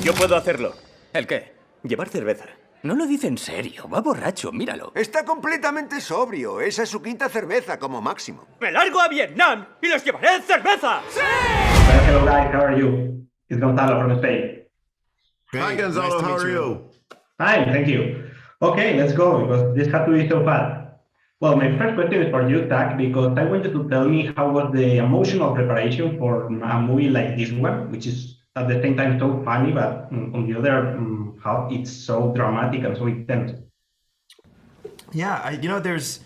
Yo puedo hacerlo. ¿El qué? Llevar cerveza. No lo dice en serio. Va borracho, míralo. Está completamente sobrio. Esa es su quinta cerveza como máximo. ¡Me largo a Vietnam y les llevaré cerveza! ¡Sí! Hello guys, how are you? It's Gonzalo from Spain. Hi Gonzalo, how are you? Fine, thank you. Okay, let's go, because this had to be so fast. Well, my first question is for you, Zac, because I want you to tell me how was the emotional preparation for a movie like this one, which is at the same time so funny, but on the other half, it's so dramatic and so intense. Yeah, there's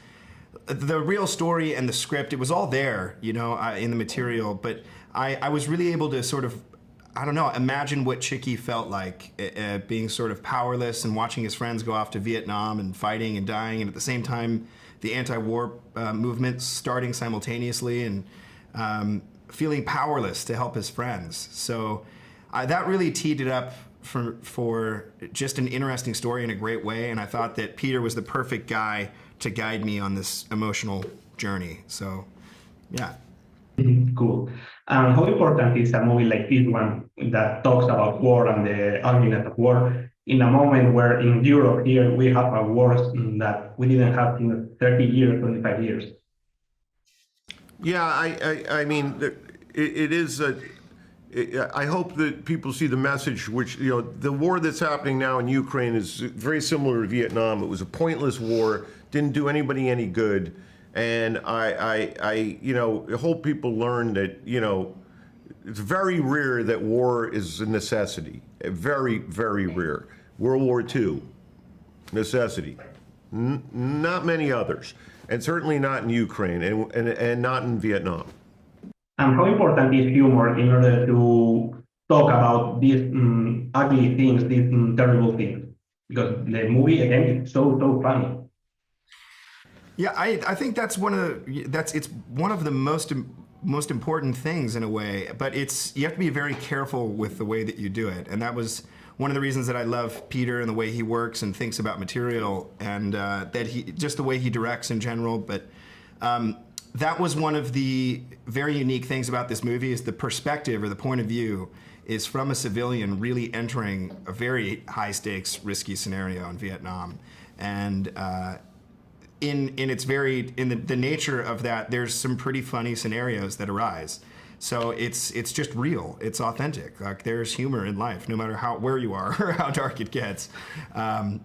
the real story and the script. It was all there, in the material. But I was really able to sort of, I don't know, imagine what Chicky felt like being sort of powerless and watching his friends go off to Vietnam and fighting and dying, and at the same time, the anti-war movement starting simultaneously, and feeling powerless to help his friends. So that really teed it up for just an interesting story in a great way, and I thought that Peter was the perfect guy to guide me on this emotional journey. So, yeah. Cool. How important is a movie like this one that talks about war and the ugliness of war in a moment where in Europe here we have a war that we didn't have in 30 years, 25 years? Yeah, I mean, it is I hope that people see the message, which, the war that's happening now in Ukraine is very similar to Vietnam. It was a pointless war, didn't do anybody any good. And I hope people learn that, it's very rare that war is a necessity. Very, very rare. World War II, necessity. Not many others. And certainly not in Ukraine and not in Vietnam. And how important is humor in order to talk about these ugly things, these terrible things? Because the movie, again, is so funny. Yeah, I think that's one of the most important things in a way, but you have to be very careful with the way that you do it, and that was one of the reasons that I love Peter and the way he works and thinks about material, and that just the way he directs in general. But that was one of the very unique things about this movie, is the perspective or the point of view is from a civilian really entering a very high stakes, risky scenario in Vietnam, and in the nature of that, there's some pretty funny scenarios that arise. So it's just real. It's authentic. Like, there's humor in life, no matter where you are or how dark it gets.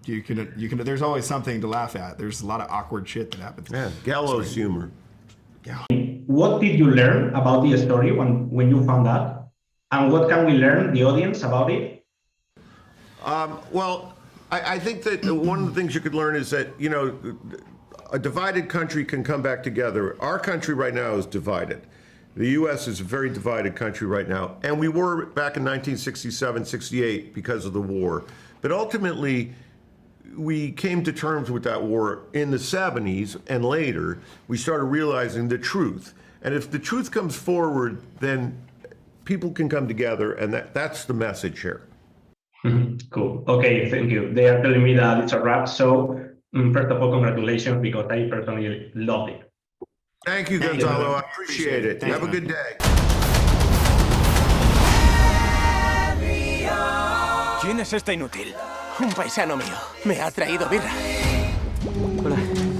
You can. There's always something to laugh at. There's a lot of awkward shit that happens. Yeah, gallows humor. Yeah. What did you learn about the story when you found out, and what can we learn, the audience, about it? Well, I think that one of the things you could learn is that a divided country can come back together. Our country right now is divided. The U.S. is a very divided country right now, and we were back in 1967, 68 because of the war. But ultimately, we came to terms with that war in the 70s, and later, we started realizing the truth. And if the truth comes forward, then people can come together, and that's the message here. Cool. Okay, thank you. They are telling me that it's a wrap, so first of all, congratulations, because I personally loved it. Thank you, Gonzalo. I appreciate it. Have a good day. ¿Quién es este inútil? Un paisano mío. Me ha traído birra. Hola.